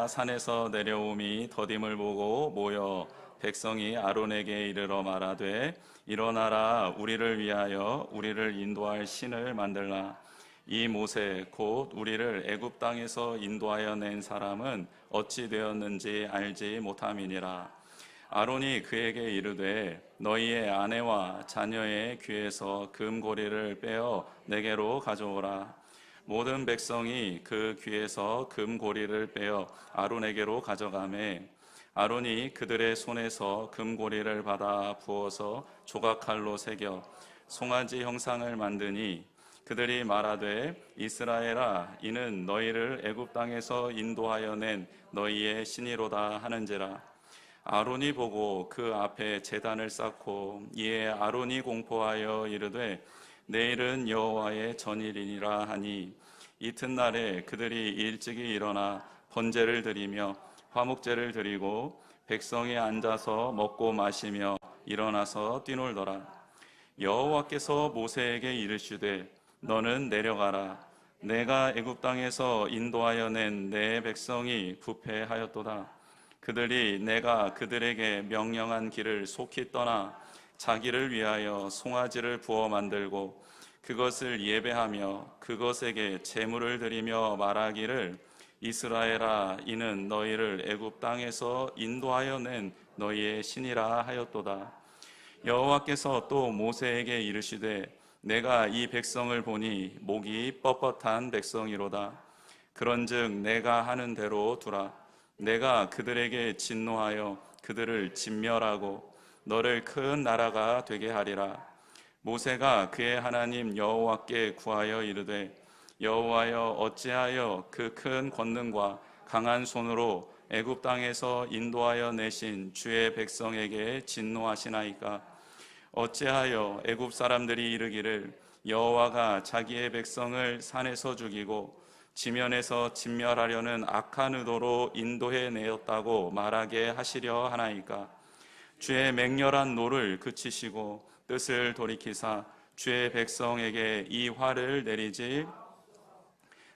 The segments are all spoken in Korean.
산에서 내려옴이 더딤을 보고 모여 백성이 아론에게 이르러 말하되 일어나라 우리를 위하여 우리를 인도할 신을 만들라. 이 모세 곧 우리를 애굽 땅에서 인도하여 낸 사람은 어찌 되었는지 알지 못함이니라. 아론이 그에게 이르되 너희의 아내와 자녀의 귀에서 금고리를 빼어 내게로 가져오라. 모든 백성이 그 귀에서 금고리를 빼어 아론에게로 가져가매 아론이 그들의 손에서 금고리를 받아 부어서 조각칼로 새겨 송아지 형상을 만드니 그들이 말하되 이스라엘아 이는 너희를 애굽 땅에서 인도하여 낸 너희의 신이로다 하는지라. 아론이 보고 그 앞에 제단을 쌓고 이에 아론이 공포하여 이르되 내일은 여호와의 전일이니라 하니 이튿날에 그들이 일찍이 일어나 번제를 드리며 화목제를 드리고 백성이 앉아서 먹고 마시며 일어나서 뛰놀더라. 여호와께서 모세에게 이르시되 너는 내려가라. 내가 애굽 땅에서 인도하여 낸 내 백성이 부패하였도다. 그들이 내가 그들에게 명령한 길을 속히 떠나 자기를 위하여 송아지를 부어 만들고 그것을 예배하며 그것에게 제물을 드리며 말하기를 이스라엘아 이는 너희를 애굽 땅에서 인도하여 낸 너희의 신이라 하였도다. 여호와께서 또 모세에게 이르시되 내가 이 백성을 보니 목이 뻣뻣한 백성이로다. 그런즉 내가 하는 대로 두라. 내가 그들에게 진노하여 그들을 진멸하고 너를 큰 나라가 되게 하리라. 모세가 그의 하나님 여호와께 구하여 이르되 여호와여 어찌하여 그 큰 권능과 강한 손으로 애굽 땅에서 인도하여 내신 주의 백성에게 진노하시나이까. 어찌하여 애굽 사람들이 이르기를 여호와가 자기의 백성을 산에서 죽이고 지면에서 진멸하려는 악한 의도로 인도해 내었다고 말하게 하시려 하나이까. 주의 맹렬한 노를 그치시고 뜻을 돌이키사 주의 백성에게 이 화를 내리지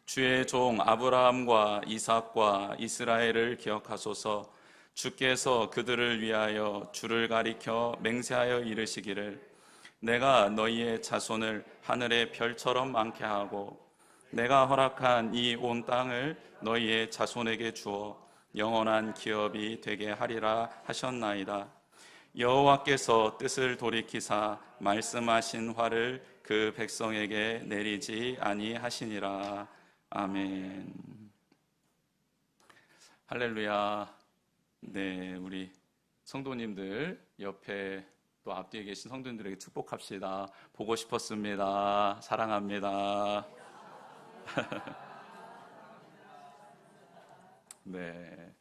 주의 종 아브라함과 이삭과 이스라엘을 기억하소서. 주께서 그들을 위하여 주를 가리켜 맹세하여 이르시기를 내가 너희의 자손을 하늘의 별처럼 많게 하고 내가 허락한 이 온 땅을 너희의 자손에게 주어 영원한 기업이 되게 하리라 하셨나이다. 여호와께서 뜻을 돌이키사 말씀하신 화를 그 백성에게 내리지 아니하시니라. 아멘. 할렐루야. 네, 우리 성도님들 옆에 또 앞뒤에 계신 성도님들에게 축복합시다. 보고 싶었습니다. 사랑합니다. 네,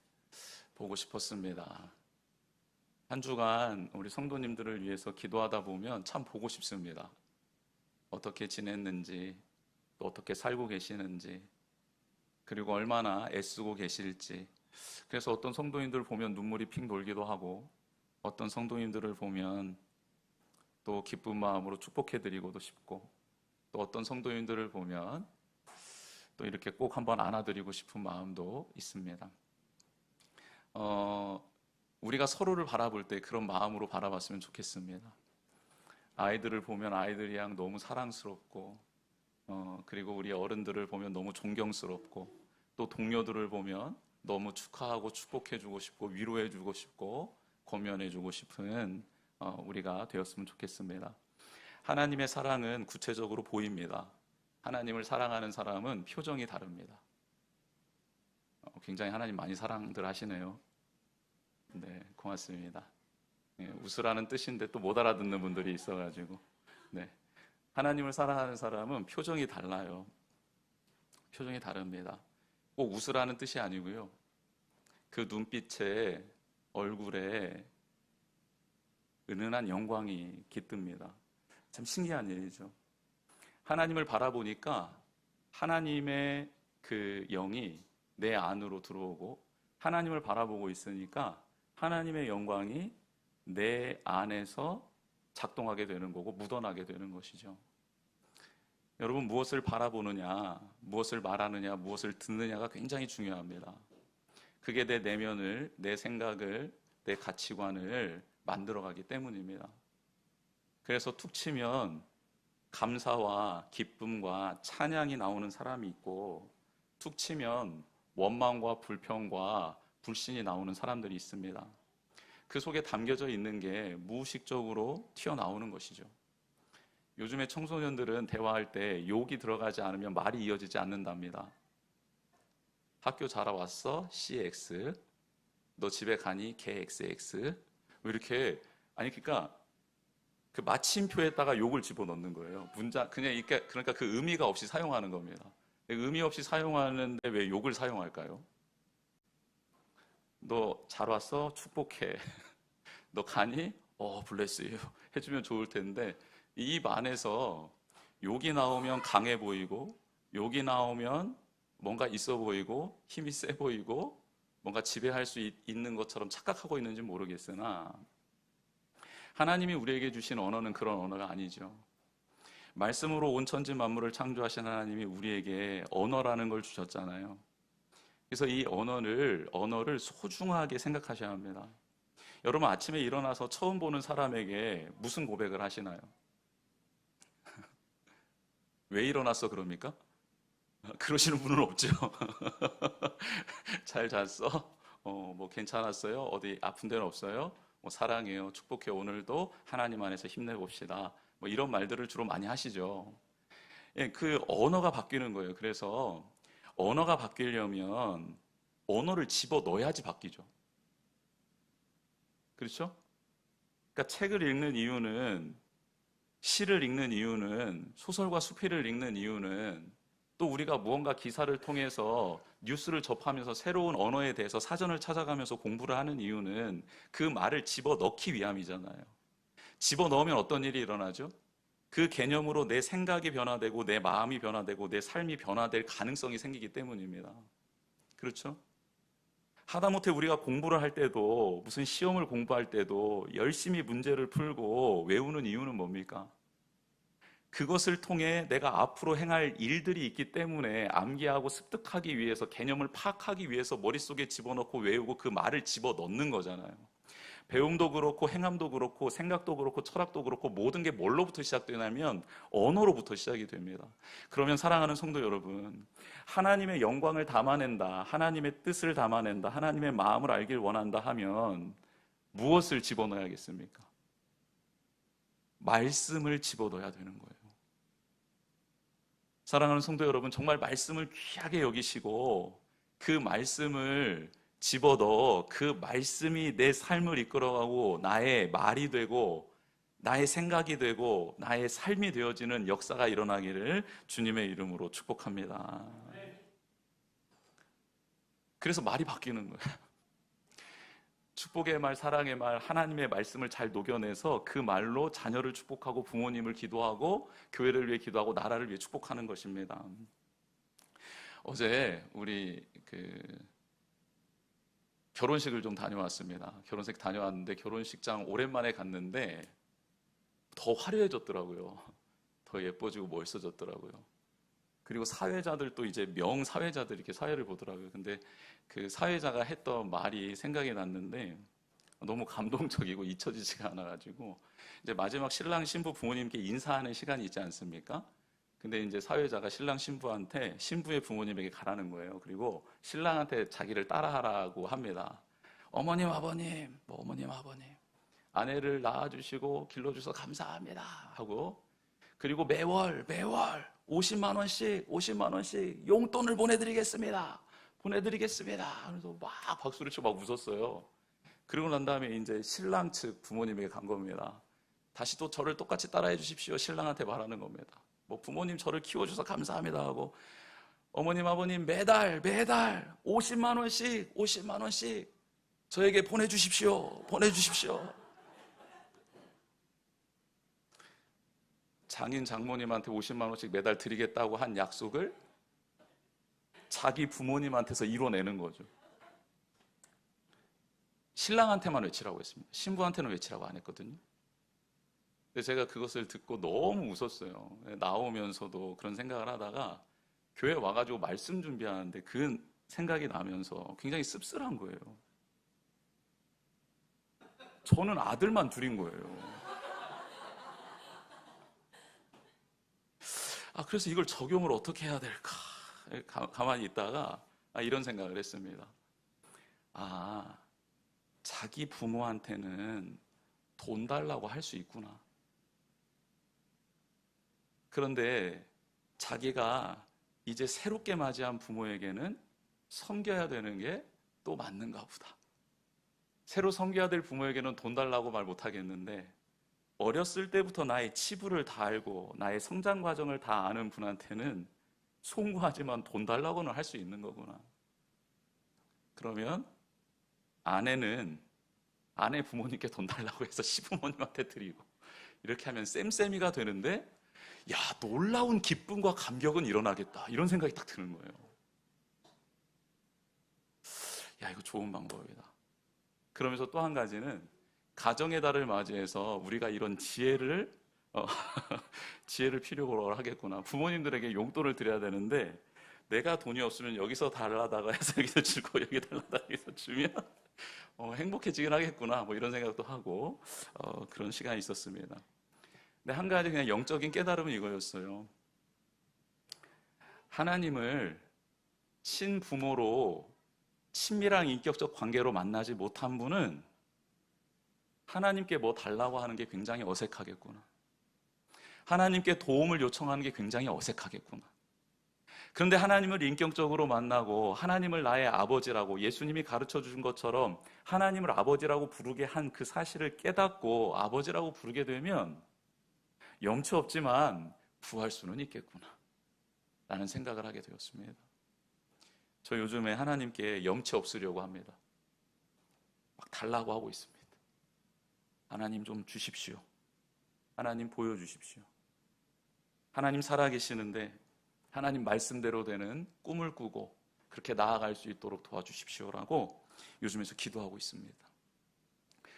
보고 싶었습니다. 한 주간 우리 성도님들을 위해서 기도하다 보면 참 보고 싶습니다. 어떻게 지냈는지, 또 어떻게 살고 계시는지, 그리고 얼마나 애쓰고 계실지. 그래서 어떤 성도님들을 보면 눈물이 핑 돌기도 하고 어떤 성도님들을 보면 또 기쁜 마음으로 축복해드리고도 싶고 또 어떤 성도님들을 보면 또 이렇게 꼭 한번 안아드리고 싶은 마음도 있습니다. 우리가 서로를 바라볼 때 그런 마음으로 바라봤으면 좋겠습니다. 아이들을 보면 아이들이랑 너무 사랑스럽고 그리고 우리 어른들을 보면 너무 존경스럽고 또 동료들을 보면 너무 축하하고 축복해주고 싶고 위로해주고 싶고 권면해주고 싶은 우리가 되었으면 좋겠습니다. 하나님의 사랑은 구체적으로 보입니다. 하나님을 사랑하는 사람은 표정이 다릅니다. 굉장히 하나님 많이 사랑들 하시네요. 네, 고맙습니다. 네, 웃으라는 뜻인데 또 못 알아듣는 분들이 있어가지고 네, 하나님을 사랑하는 사람은 표정이 달라요. 표정이 다릅니다. 꼭 웃으라는 뜻이 아니고요. 그 눈빛에 얼굴에 은은한 영광이 깃듭니다. 참 신기한 일이죠. 하나님을 바라보니까 하나님의 그 영이 내 안으로 들어오고 하나님을 바라보고 있으니까 하나님의 영광이 내 안에서 작동하게 되는 거고 묻어나게 되는 것이죠. 여러분, 무엇을 바라보느냐, 무엇을 말하느냐, 무엇을 듣느냐가 굉장히 중요합니다. 그게 내 내면을, 내 생각을, 내 가치관을 만들어가기 때문입니다. 그래서 툭 치면 감사와 기쁨과 찬양이 나오는 사람이 있고, 툭 치면 원망과 불평과 불신이 나오는 사람들이 있습니다. 그 속에 담겨져 있는 게 무의식적으로 튀어나오는 것이죠. 요즘에 청소년들은 대화할 때 욕이 들어가지 않으면 말이 이어지지 않는답니다. 학교 잘 왔어? CX. 너 집에 가니? KXX. 이렇게, 아니, 그러니까 그 마침표에다가 욕을 집어넣는 거예요. 문장, 그냥 이렇게, 그러니까 그 의미가 없이 사용하는 겁니다. 의미 없이 사용하는데 왜 욕을 사용할까요? 너 잘 왔어? 축복해. 너 가니? 블레스 유. 해주면 좋을 텐데, 입 안에서 욕이 나오면 강해 보이고, 욕이 나오면 뭔가 있어 보이고, 힘이 세 보이고, 뭔가 지배할 수 있는 것처럼 착각하고 있는지 모르겠으나, 하나님이 우리에게 주신 언어는 그런 언어가 아니죠. 말씀으로 온 천지 만물을 창조하신 하나님이 우리에게 언어라는 걸 주셨잖아요. 그래서 이 언어를 소중하게 생각하셔야 합니다. 여러분 아침에 일어나서 처음 보는 사람에게 무슨 고백을 하시나요? 왜 일어났어 그럽니까? 그러시는 분은 없죠. 잘 잤어? 뭐 괜찮았어요? 어디 아픈 데는 없어요? 뭐 사랑해요. 축복해. 오늘도 하나님 안에서 힘내봅시다. 뭐 이런 말들을 주로 많이 하시죠. 예, 그 언어가 바뀌는 거예요. 그래서 언어가 바뀌려면 언어를 집어 넣어야지 바뀌죠. 그렇죠? 그러니까 책을 읽는 이유는, 시를 읽는 이유는, 소설과 수필을 읽는 이유는, 또 우리가 무언가 기사를 통해서 뉴스를 접하면서 새로운 언어에 대해서 사전을 찾아가면서 공부를 하는 이유는 그 말을 집어 넣기 위함이잖아요. 집어 넣으면 어떤 일이 일어나죠? 그 개념으로 내 생각이 변화되고 내 마음이 변화되고 내 삶이 변화될 가능성이 생기기 때문입니다. 그렇죠? 하다못해 우리가 공부를 할 때도, 무슨 시험을 공부할 때도 열심히 문제를 풀고 외우는 이유는 뭡니까? 그것을 통해 내가 앞으로 행할 일들이 있기 때문에 암기하고 습득하기 위해서, 개념을 파악하기 위해서 머릿속에 집어넣고 외우고 그 말을 집어넣는 거잖아요. 배움도 그렇고 행함도 그렇고 생각도 그렇고 철학도 그렇고 모든 게 뭘로부터 시작되냐면 언어로부터 시작이 됩니다. 그러면 사랑하는 성도 여러분, 하나님의 영광을 담아낸다, 하나님의 뜻을 담아낸다, 하나님의 마음을 알길 원한다 하면 무엇을 집어넣어야겠습니까? 말씀을 집어넣어야 되는 거예요. 사랑하는 성도 여러분, 정말 말씀을 귀하게 여기시고 그 말씀을 집어넣어 그 말씀이 내 삶을 이끌어가고 나의 말이 되고 나의 생각이 되고 나의 삶이 되어지는 역사가 일어나기를 주님의 이름으로 축복합니다. 그래서 말이 바뀌는 거예요. 축복의 말, 사랑의 말, 하나님의 말씀을 잘 녹여내서 그 말로 자녀를 축복하고 부모님을 기도하고 교회를 위해 기도하고 나라를 위해 축복하는 것입니다. 어제 우리 결혼식을 좀 다녀왔습니다. 결혼식 다녀왔는데 결혼식장 오랜만에 갔는데 더 화려해졌더라고요. 더 예뻐지고 멋있어졌더라고요. 그리고 사회자들도 이제 명사회자들이 이렇게 사회를 보더라고요. 근데 그 사회자가 했던 말이 생각이 났는데 너무 감동적이고 잊혀지지가 않아가지고 이제 마지막 신랑 신부 부모님께 인사하는 시간이 있지 않습니까? 근데 이제 사회자가 신랑 신부한테 신부의 부모님에게 가라는 거예요. 그리고 신랑한테 자기를 따라하라고 합니다. 어머님 아버님, 뭐 어머님 아버님, 아내를 낳아주시고 길러주셔서 감사합니다 하고, 그리고 매월 50만 원씩 용돈을 보내드리겠습니다. 그래서 막 박수를 치고 막 웃었어요. 그리고 난 다음에 이제 신랑 측 부모님에게 간 겁니다. 다시 또 저를 똑같이 따라해 주십시오. 신랑한테 말하는 겁니다. 뭐 부모님 저를 키워주셔서 감사합니다 하고, 어머님 아버님 매달 50만 원씩 저에게 보내주십시오. 장인 장모님한테 50만 원씩 매달 드리겠다고 한 약속을 자기 부모님한테서 이뤄내는 거죠. 신랑한테만 외치라고 했습니다. 신부한테는 외치라고 안 했거든요. 근데 제가 그것을 듣고 너무 웃었어요. 나오면서도 그런 생각을 하다가 교회 와가지고 말씀 준비하는데 그 생각이 나면서 굉장히 씁쓸한 거예요. 저는 아들만 둘인 거예요. 그래서 이걸 적용을 어떻게 해야 될까? 가만히 있다가 이런 생각을 했습니다. 자기 부모한테는 돈 달라고 할 수 있구나. 그런데 자기가 이제 새롭게 맞이한 부모에게는 섬겨야 되는 게 또 맞는가 보다. 새로 섬겨야 될 부모에게는 돈 달라고 말 못하겠는데 어렸을 때부터 나의 치부를 다 알고 나의 성장 과정을 다 아는 분한테는 송구하지만 돈 달라고는 할 수 있는 거구나. 그러면 아내는 아내 부모님께 돈 달라고 해서 시부모님한테 드리고 이렇게 하면 쌤쌤이가 되는데 놀라운 기쁨과 감격은 일어나겠다. 이런 생각이 딱 드는 거예요. 이거 좋은 방법이다. 그러면서 또 한 가지는 가정의 달을 맞이해서 우리가 이런 지혜를 필요로 하겠구나. 부모님들에게 용돈을 드려야 되는데 내가 돈이 없으면 여기서 달라다가 해서 여기서 주고 여기 달라다가 여기서 주면 행복해지긴 하겠구나. 이런 생각도 하고 그런 시간이 있었습니다. 근데 한 가지 그냥 영적인 깨달음은 이거였어요. 하나님을 친부모로 친밀한 인격적 관계로 만나지 못한 분은 하나님께 뭐 달라고 하는 게 굉장히 어색하겠구나. 하나님께 도움을 요청하는 게 굉장히 어색하겠구나. 그런데 하나님을 인격적으로 만나고 하나님을 나의 아버지라고 예수님이 가르쳐 주신 것처럼 하나님을 아버지라고 부르게 한 그 사실을 깨닫고 아버지라고 부르게 되면 염치 없지만 부할 수는 있겠구나 라는 생각을 하게 되었습니다. 저 요즘에 하나님께 염치 없으려고 합니다. 막 달라고 하고 있습니다. 하나님 좀 주십시오. 하나님 보여주십시오. 하나님 살아계시는데 하나님 말씀대로 되는 꿈을 꾸고 그렇게 나아갈 수 있도록 도와주십시오라고 요즘에서 기도하고 있습니다.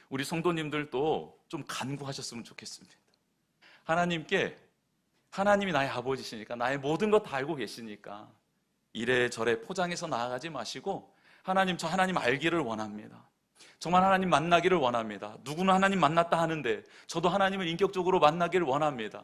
우리 성도님들도 좀 간구하셨으면 좋겠습니다. 하나님께 하나님이 나의 아버지시니까 나의 모든 것 다 알고 계시니까 이래저래 포장해서 나아가지 마시고 하나님, 저 하나님 알기를 원합니다. 정말 하나님 만나기를 원합니다. 누구는 하나님 만났다 하는데 저도 하나님을 인격적으로 만나기를 원합니다.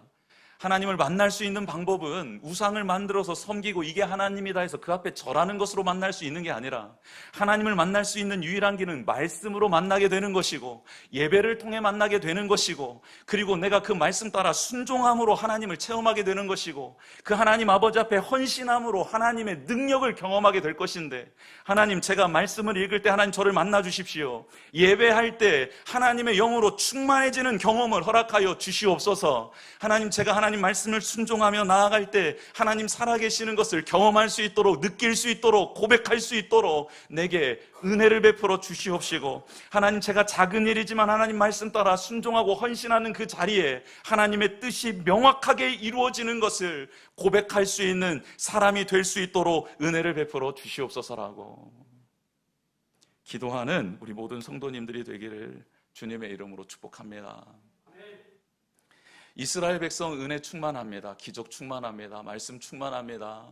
하나님을 만날 수 있는 방법은 우상을 만들어서 섬기고 이게 하나님이다 해서 그 앞에 절하는 것으로 만날 수 있는 게 아니라 하나님을 만날 수 있는 유일한 길은 말씀으로 만나게 되는 것이고 예배를 통해 만나게 되는 것이고 그리고 내가 그 말씀 따라 순종함으로 하나님을 체험하게 되는 것이고 그 하나님 아버지 앞에 헌신함으로 하나님의 능력을 경험하게 될 것인데 하나님 제가 말씀을 읽을 때 하나님 저를 만나 주십시오. 예배할 때 하나님의 영으로 충만해지는 경험을 허락하여 주시옵소서. 하나님 제가 하나님 말씀을 순종하며 나아갈 때 하나님 살아계시는 것을 경험할 수 있도록 느낄 수 있도록 고백할 수 있도록 내게 은혜를 베풀어 주시옵시고 하나님 제가 작은 일이지만 하나님 말씀 따라 순종하고 헌신하는 그 자리에 하나님의 뜻이 명확하게 이루어지는 것을 고백할 수 있는 사람이 될 수 있도록 은혜를 베풀어 주시옵소서라고 기도하는 우리 모든 성도님들이 되기를 주님의 이름으로 축복합니다. 이스라엘 백성 은혜 충만합니다. 기적 충만합니다. 말씀 충만합니다.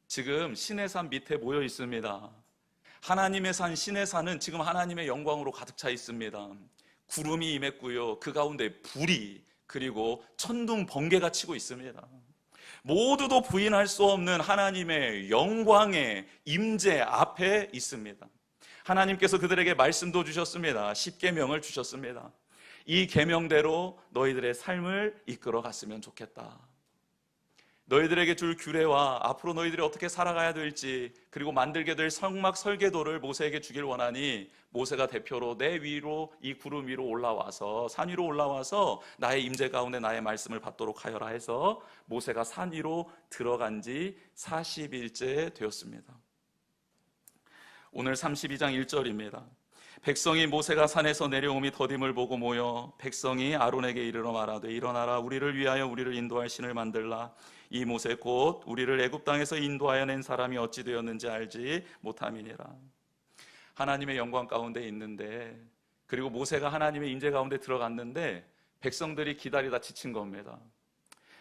지금 시내산 밑에 모여 있습니다. 하나님의 산 시내산은 지금 하나님의 영광으로 가득 차 있습니다. 구름이 임했고요. 그 가운데 불이 그리고 천둥 번개가 치고 있습니다. 모두도 부인할 수 없는 하나님의 영광의 임재 앞에 있습니다. 하나님께서 그들에게 말씀도 주셨습니다. 10계명을 주셨습니다. 이 계명대로 너희들의 삶을 이끌어 갔으면 좋겠다. 너희들에게 줄 규례와 앞으로 너희들이 어떻게 살아가야 될지 그리고 만들게 될 성막 설계도를 모세에게 주길 원하니 모세가 대표로 내 위로 이 구름 위로 올라와서 산 위로 올라와서 나의 임재 가운데 나의 말씀을 받도록 하여라 해서 모세가 산 위로 들어간 지 40일째 되었습니다. 오늘 32장 1절입니다. 백성이 모세가 산에서 내려옴이 더딤을 보고 모여 백성이 아론에게 이르러 말하되 일어나라 우리를 위하여 우리를 인도할 신을 만들라. 이 모세 곧 우리를 애굽 땅에서 인도하여 낸 사람이 어찌 되었는지 알지 못함이니라. 하나님의 영광 가운데 있는데 그리고 모세가 하나님의 임재 가운데 들어갔는데 백성들이 기다리다 지친 겁니다.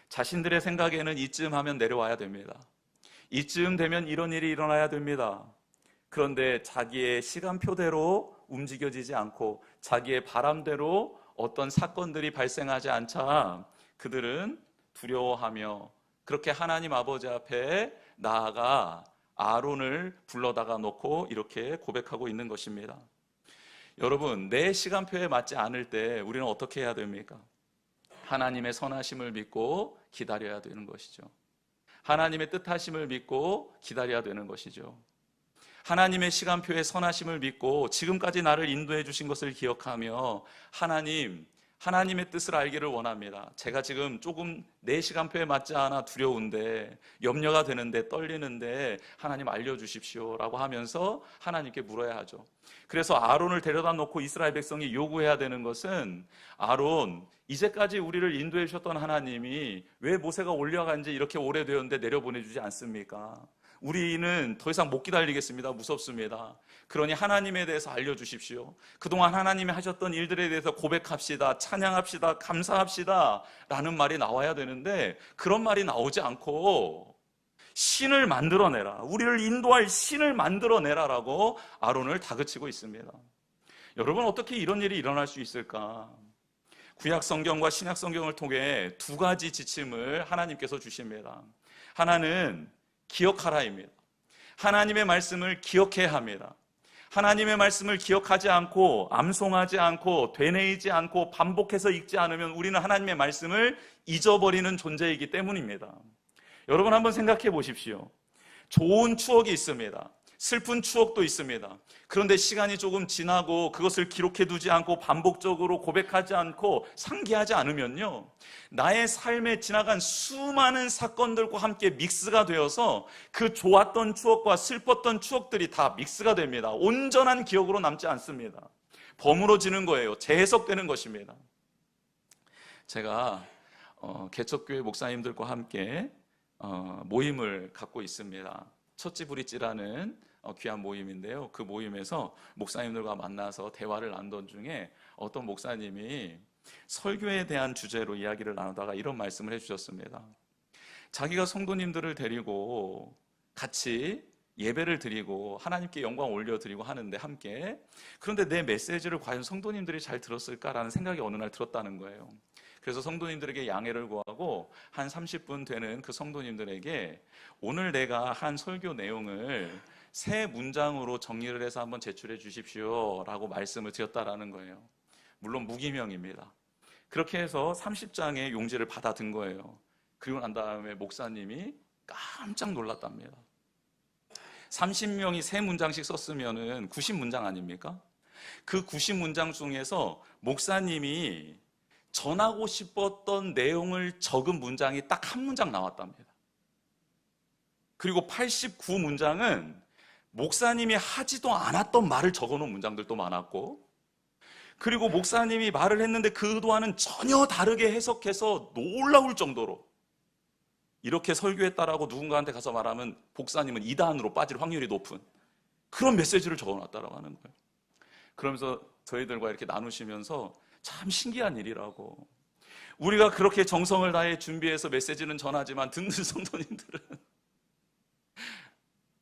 자신들의 생각에는 이쯤 하면 내려와야 됩니다. 이쯤 되면 이런 일이 일어나야 됩니다. 그런데 자기의 시간표대로 움직여지지 않고 자기의 바람대로 어떤 사건들이 발생하지 않자 그들은 두려워하며 그렇게 하나님 아버지 앞에 나아가 아론을 불러다가 놓고 이렇게 고백하고 있는 것입니다. 여러분, 내 시간표에 맞지 않을 때 우리는 어떻게 해야 됩니까? 하나님의 선하심을 믿고 기다려야 되는 것이죠. 하나님의 뜻하심을 믿고 기다려야 되는 것이죠. 하나님의 시간표의 선하심을 믿고 지금까지 나를 인도해 주신 것을 기억하며 하나님의 뜻을 알기를 원합니다. 제가 지금 조금 내 시간표에 맞지 않아 두려운데, 염려가 되는데, 떨리는데 하나님 알려주십시오 라고 하면서 하나님께 물어야 하죠. 그래서 아론을 데려다 놓고 이스라엘 백성이 요구해야 되는 것은, 아론, 이제까지 우리를 인도해 주셨던 하나님이 왜 모세가 올려간 지 이렇게 오래되었는데 내려보내주지 않습니까? 우리는 더 이상 못 기다리겠습니다. 무섭습니다. 그러니 하나님에 대해서 알려주십시오. 그동안 하나님이 하셨던 일들에 대해서 고백합시다. 찬양합시다. 감사합시다. 라는 말이 나와야 되는데 그런 말이 나오지 않고 신을 만들어내라. 우리를 인도할 신을 만들어내라라고 아론을 다그치고 있습니다. 여러분, 어떻게 이런 일이 일어날 수 있을까? 구약 성경과 신약 성경을 통해 두 가지 지침을 하나님께서 주십니다. 하나는 기억하라입니다. 하나님의 말씀을 기억해야 합니다. 하나님의 말씀을 기억하지 않고 암송하지 않고 되뇌이지 않고 반복해서 읽지 않으면 우리는 하나님의 말씀을 잊어버리는 존재이기 때문입니다. 여러분, 한번 생각해 보십시오. 좋은 추억이 있습니다. 슬픈 추억도 있습니다. 그런데 시간이 조금 지나고 그것을 기록해 두지 않고 반복적으로 고백하지 않고 상기하지 않으면요, 나의 삶에 지나간 수많은 사건들과 함께 믹스가 되어서 그 좋았던 추억과 슬펐던 추억들이 다 믹스가 됩니다. 온전한 기억으로 남지 않습니다. 버무러지는 거예요. 재해석되는 것입니다. 제가 개척교회 목사님들과 함께 모임을 갖고 있습니다. 첫지브릿지라는 귀한 모임인데요. 그 모임에서 목사님들과 만나서 대화를 나누던 중에 어떤 목사님이 설교에 대한 주제로 이야기를 나누다가 이런 말씀을 해주셨습니다. 자기가 성도님들을 데리고 같이 예배를 드리고 하나님께 영광 올려드리고 하는데 함께, 그런데 내 메시지를 과연 성도님들이 잘 들었을까라는 생각이 어느 날 들었다는 거예요. 그래서 성도님들에게 양해를 구하고 한 30분 되는 그 성도님들에게 오늘 내가 한 설교 내용을 3문장으로 정리를 해서 한번 제출해 주십시오 라고 말씀을 드렸다라는 거예요. 물론 무기명입니다. 그렇게 해서 30장의 용지를 받아든 거예요. 그리고 난 다음에 목사님이 깜짝 놀랐답니다. 30명이 3문장씩 썼으면 90문장 아닙니까? 그 90문장 중에서 목사님이 전하고 싶었던 내용을 적은 문장이 딱 1문장 나왔답니다. 그리고 89문장은 목사님이 하지도 않았던 말을 적어놓은 문장들도 많았고, 그리고 목사님이 말을 했는데 그 의도와는 전혀 다르게 해석해서 놀라울 정도로 이렇게 설교했다라고 누군가한테 가서 말하면 목사님은 이단으로 빠질 확률이 높은 그런 메시지를 적어놨다라고 하는 거예요. 그러면서 저희들과 이렇게 나누시면서 참 신기한 일이라고, 우리가 그렇게 정성을 다해 준비해서 메시지는 전하지만 듣는 성도님들은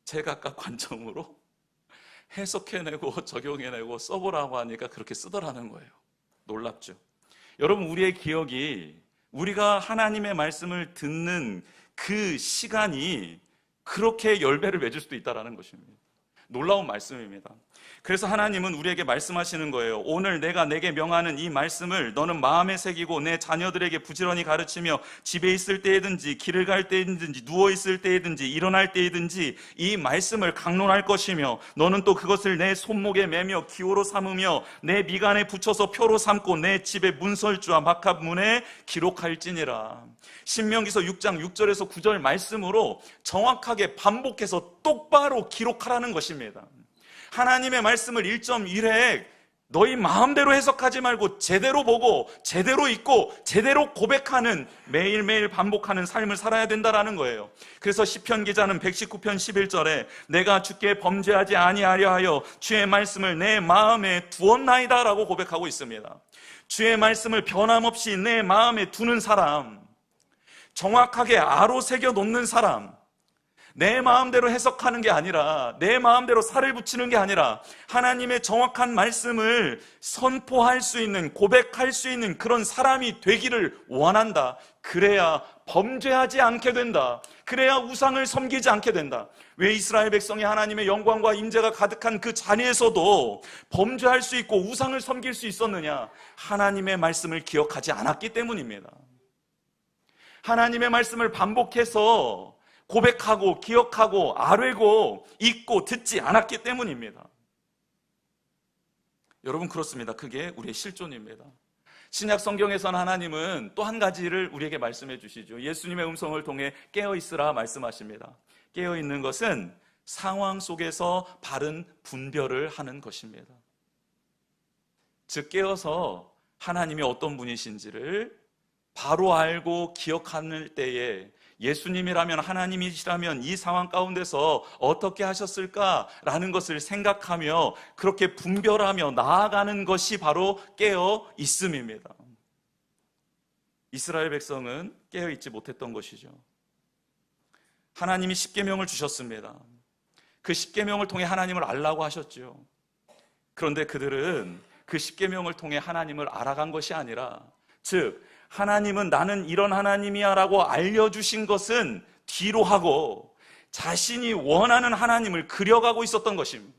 제각각 관점으로 해석해내고 적용해내고 써보라고 하니까 그렇게 쓰더라는 거예요. 놀랍죠? 여러분, 우리의 기억이, 우리가 하나님의 말씀을 듣는 그 시간이 그렇게 열배를 맺을 수도 있다는 것입니다. 놀라운 말씀입니다. 그래서 하나님은 우리에게 말씀하시는 거예요. 오늘 내가 내게 명하는 이 말씀을 너는 마음에 새기고 내 자녀들에게 부지런히 가르치며 집에 있을 때이든지 길을 갈 때이든지 누워 있을 때이든지 일어날 때이든지 이 말씀을 강론할 것이며, 너는 또 그것을 내 손목에 매며 기호로 삼으며 내 미간에 붙여서 표로 삼고 내 집의 문설주와 마캅문에 기록할지니라. 신명기서 6장 6절에서 9절 말씀으로 정확하게 반복해서 똑바로 기록하라는 것입니다. 하나님의 말씀을 1.1획 너희 마음대로 해석하지 말고 제대로 보고 제대로 읽고 제대로 고백하는, 매일매일 반복하는 삶을 살아야 된다라는 거예요. 그래서 시편 기자는 119편 11절에 내가 주께 범죄하지 아니하려 하여 주의 말씀을 내 마음에 두었나이다 라고 고백하고 있습니다. 주의 말씀을 변함없이 내 마음에 두는 사람, 정확하게 아로 새겨 놓는 사람, 내 마음대로 해석하는 게 아니라, 내 마음대로 살을 붙이는 게 아니라 하나님의 정확한 말씀을 선포할 수 있는, 고백할 수 있는 그런 사람이 되기를 원한다. 그래야 범죄하지 않게 된다. 그래야 우상을 섬기지 않게 된다. 왜 이스라엘 백성이 하나님의 영광과 임재가 가득한 그 자리에서도 범죄할 수 있고 우상을 섬길 수 있었느냐? 하나님의 말씀을 기억하지 않았기 때문입니다. 하나님의 말씀을 반복해서 고백하고 기억하고 아뢰고 읽고 듣지 않았기 때문입니다. 여러분, 그렇습니다. 그게 우리의 실존입니다. 신약 성경에서는 하나님은 또 한 가지를 우리에게 말씀해 주시죠. 예수님의 음성을 통해 깨어있으라 말씀하십니다. 깨어있는 것은 상황 속에서 바른 분별을 하는 것입니다. 즉, 깨어서 하나님이 어떤 분이신지를 바로 알고 기억하는 때에 예수님이라면, 하나님이시라면 이 상황 가운데서 어떻게 하셨을까라는 것을 생각하며 그렇게 분별하며 나아가는 것이 바로 깨어 있음입니다. 이스라엘 백성은 깨어 있지 못했던 것이죠. 하나님이 십계명을 주셨습니다. 그 십계명을 통해 하나님을 알라고 하셨죠. 그런데 그들은 그 십계명을 통해 하나님을 알아간 것이 아니라, 즉 하나님은 나는 이런 하나님이야 라고 알려주신 것은 뒤로 하고 자신이 원하는 하나님을 그려가고 있었던 것입니다.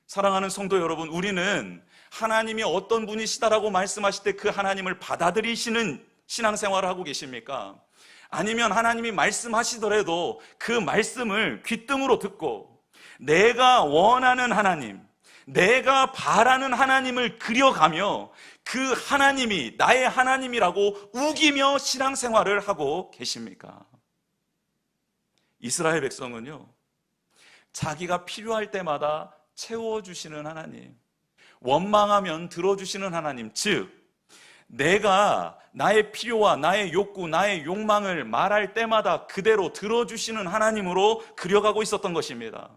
사랑하는 성도 여러분, 우리는 하나님이 어떤 분이시다라고 말씀하실 때 그 하나님을 받아들이시는 신앙생활을 하고 계십니까? 아니면 하나님이 말씀하시더라도 그 말씀을 귓등으로 듣고 내가 원하는 하나님, 내가 바라는 하나님을 그려가며 그 하나님이 나의 하나님이라고 우기며 신앙생활을 하고 계십니까? 이스라엘 백성은요, 자기가 필요할 때마다 채워주시는 하나님, 원망하면 들어주시는 하나님, 즉 내가 나의 필요와 나의 욕구, 나의 욕망을 말할 때마다 그대로 들어주시는 하나님으로 그려가고 있었던 것입니다.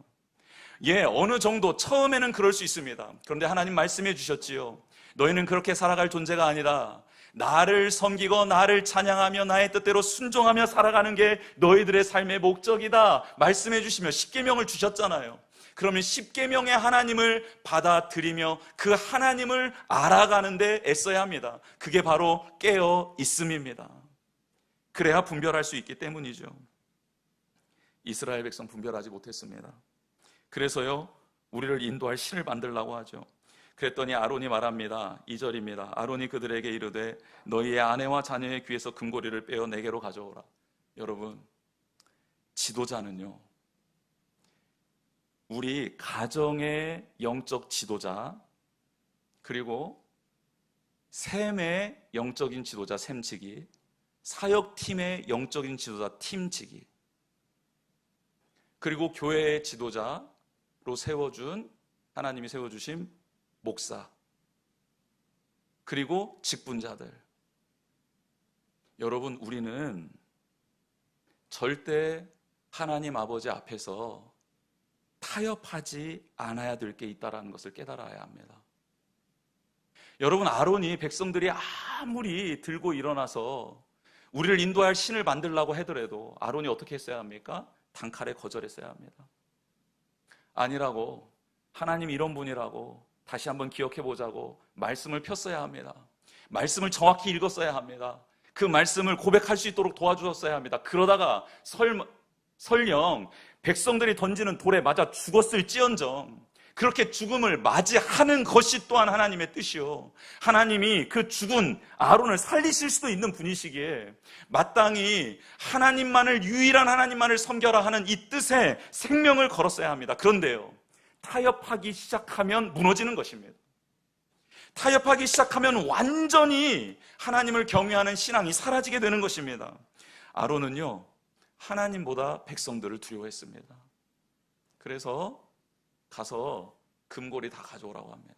어느 정도 처음에는 그럴 수 있습니다. 그런데 하나님 말씀해 주셨지요. 너희는 그렇게 살아갈 존재가 아니라 나를 섬기고 나를 찬양하며 나의 뜻대로 순종하며 살아가는 게 너희들의 삶의 목적이다 말씀해 주시며 십계명을 주셨잖아요. 그러면 십계명의 하나님을 받아들이며 그 하나님을 알아가는 데 애써야 합니다. 그게 바로 깨어 있음입니다. 그래야 분별할 수 있기 때문이죠. 이스라엘 백성 분별하지 못했습니다. 그래서요, 우리를 인도할 신을 만들라고 하죠. 그랬더니 아론이 말합니다. 2절입니다. 아론이 그들에게 이르되 너희의 아내와 자녀의 귀에서 금고리를 빼어 내게로 가져오라. 여러분, 지도자는요, 우리 가정의 영적 지도자, 그리고 샘의 영적인 지도자 샘지기, 사역팀의 영적인 지도자 팀지기, 그리고 교회의 지도자로 세워준, 하나님이 세워주신 목사, 그리고 직분자들. 여러분, 우리는 절대 하나님 아버지 앞에서 타협하지 않아야 될 게 있다는 것을 깨달아야 합니다. 여러분, 아론이 백성들이 아무리 들고 일어나서 우리를 인도할 신을 만들려고 하더라도 아론이 어떻게 했어야 합니까? 단칼에 거절했어야 합니다. 아니라고, 하나님 이런 분이라고 다시 한번 기억해 보자고 말씀을 폈어야 합니다. 말씀을 정확히 읽었어야 합니다. 그 말씀을 고백할 수 있도록 도와주셨어야 합니다. 그러다가 설령 백성들이 던지는 돌에 맞아 죽었을지언정 그렇게 죽음을 맞이하는 것이 또한 하나님의 뜻이요, 하나님이 그 죽은 아론을 살리실 수도 있는 분이시기에 마땅히 하나님만을, 유일한 하나님만을 섬겨라 하는 이 뜻에 생명을 걸었어야 합니다. 그런데요, 타협하기 시작하면 무너지는 것입니다. 타협하기 시작하면 완전히 하나님을 경외하는 신앙이 사라지게 되는 것입니다. 아론은요, 하나님보다 백성들을 두려워했습니다. 그래서 가서 금고리 다 가져오라고 합니다.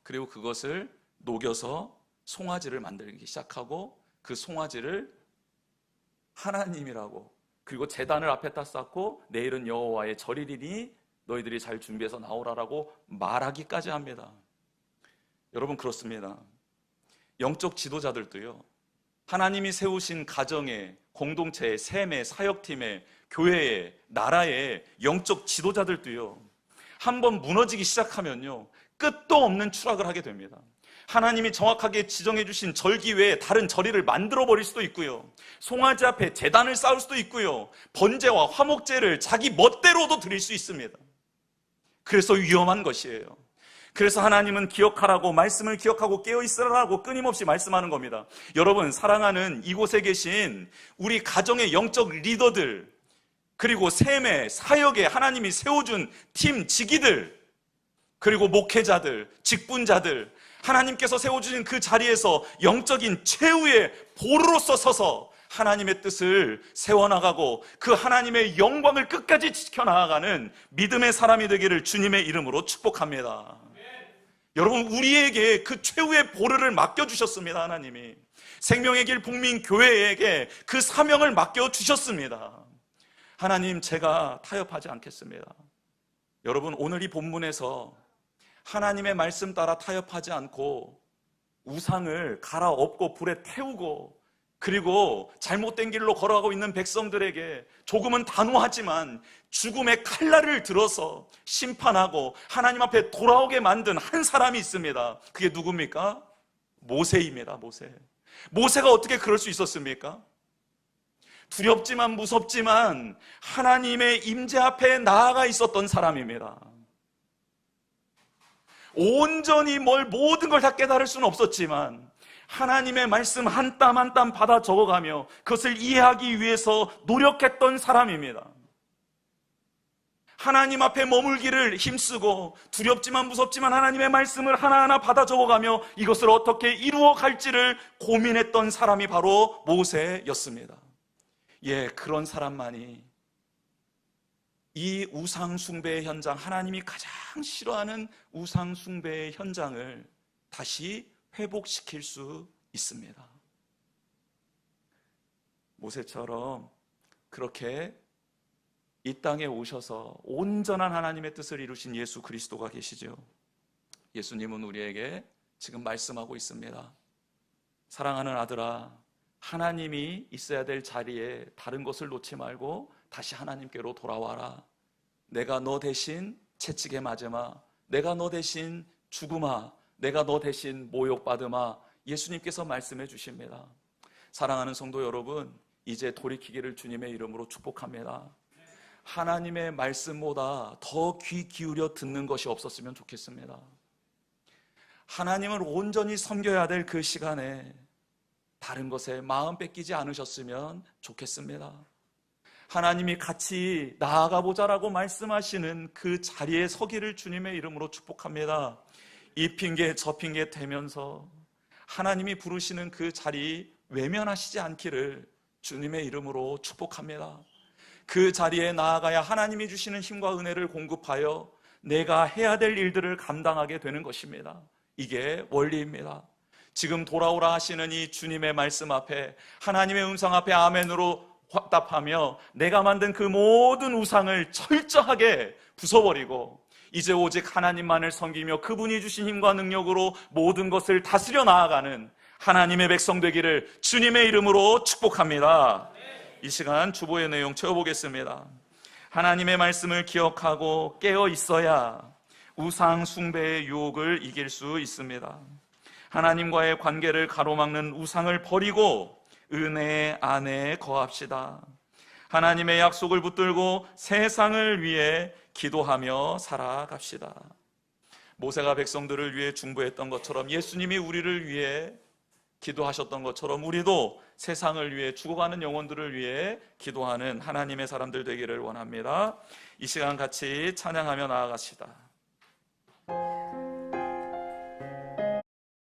그리고 그것을 녹여서 송아지를 만들기 시작하고 그 송아지를 하나님이라고, 그리고 제단을 앞에다 쌓고 내일은 여호와의 절일이니 너희들이 잘 준비해서 나오라라고 말하기까지 합니다. 여러분, 그렇습니다. 영적 지도자들도요, 하나님이 세우신 가정의, 공동체의, 샘의, 사역팀의, 교회의, 나라의 영적 지도자들도요, 한번 무너지기 시작하면요, 끝도 없는 추락을 하게 됩니다. 하나님이 정확하게 지정해 주신 절기 외에 다른 절기를 만들어 버릴 수도 있고요, 송아지 앞에 제단을 쌓을 수도 있고요, 번제와 화목제를 자기 멋대로도 드릴 수 있습니다. 그래서 위험한 것이에요. 그래서 하나님은 기억하라고, 말씀을 기억하고 깨어있으라고 끊임없이 말씀하는 겁니다. 여러분, 사랑하는 이곳에 계신 우리 가정의 영적 리더들, 그리고 샘의, 사역에 하나님이 세워준 팀 지기들, 그리고 목회자들, 직분자들, 하나님께서 세워주신 그 자리에서 영적인 최후의 보루로서 서서 하나님의 뜻을 세워나가고 그 하나님의 영광을 끝까지 지켜나가는 믿음의 사람이 되기를 주님의 이름으로 축복합니다. 여러분, 우리에게 그 최후의 보루를 맡겨주셨습니다. 하나님이 생명의 길 북민교회에게 그 사명을 맡겨주셨습니다. 하나님, 제가 타협하지 않겠습니다. 여러분, 오늘 이 본문에서 하나님의 말씀 따라 타협하지 않고 우상을 갈아엎고 불에 태우고, 그리고 잘못된 길로 걸어가고 있는 백성들에게 조금은 단호하지만 죽음의 칼날을 들어서 심판하고 하나님 앞에 돌아오게 만든 한 사람이 있습니다. 그게 누굽니까? 모세입니다. 모세가 어떻게 그럴 수 있었습니까? 두렵지만 무섭지만 하나님의 임재 앞에 나아가 있었던 사람입니다. 온전히 모든 걸 다 깨달을 수는 없었지만 하나님의 말씀 한 땀 한 땀 받아 적어가며 그것을 이해하기 위해서 노력했던 사람입니다. 하나님 앞에 머물기를 힘쓰고 두렵지만 무섭지만 하나님의 말씀을 하나하나 받아 적어가며 이것을 어떻게 이루어 갈지를 고민했던 사람이 바로 모세였습니다. 예, 그런 사람만이 이 우상 숭배의 현장, 하나님이 가장 싫어하는 우상 숭배의 현장을 다시 회복시킬 수 있습니다. 모세처럼 그렇게 이 땅에 오셔서 온전한 하나님의 뜻을 이루신 예수 그리스도가 계시죠. 예수님은 우리에게 지금 말씀하고 있습니다. 사랑하는 아들아, 하나님이 있어야 될 자리에 다른 것을 놓지 말고 다시 하나님께로 돌아와라. 내가 너 대신 채찍에 맞으마, 내가 너 대신 죽으마, 내가 너 대신 모욕받으마, 예수님께서 말씀해 주십니다. 사랑하는 성도 여러분, 이제 돌이키기를 주님의 이름으로 축복합니다. 하나님의 말씀보다 더 귀 기울여 듣는 것이 없었으면 좋겠습니다. 하나님을 온전히 섬겨야 될 그 시간에 다른 것에 마음 뺏기지 않으셨으면 좋겠습니다. 하나님이 같이 나아가보자라고 말씀하시는 그 자리에 서기를 주님의 이름으로 축복합니다. 이 핑계 저 핑계 대면서 하나님이 부르시는 그 자리 외면하시지 않기를 주님의 이름으로 축복합니다. 그 자리에 나아가야 하나님이 주시는 힘과 은혜를 공급하여 내가 해야 될 일들을 감당하게 되는 것입니다. 이게 원리입니다. 지금 돌아오라 하시는 이 주님의 말씀 앞에, 하나님의 음성 앞에 아멘으로 화답하며 내가 만든 그 모든 우상을 철저하게 부숴버리고 이제 오직 하나님만을 섬기며 그분이 주신 힘과 능력으로 모든 것을 다스려 나아가는 하나님의 백성 되기를 주님의 이름으로 축복합니다. 이 시간 주보의 내용 채워보겠습니다. 하나님의 말씀을 기억하고 깨어 있어야 우상 숭배의 유혹을 이길 수 있습니다. 하나님과의 관계를 가로막는 우상을 버리고 은혜 안에 거합시다. 하나님의 약속을 붙들고 세상을 위해 기도하며 살아갑시다. 모세가 백성들을 위해 중보했던 것처럼 예수님이 우리를 위해 기도하셨던 것처럼 우리도 세상을 위해 죽어가는 영혼들을 위해 기도하는 하나님의 사람들 되기를 원합니다. 이 시간 같이 찬양하며 나아갑시다.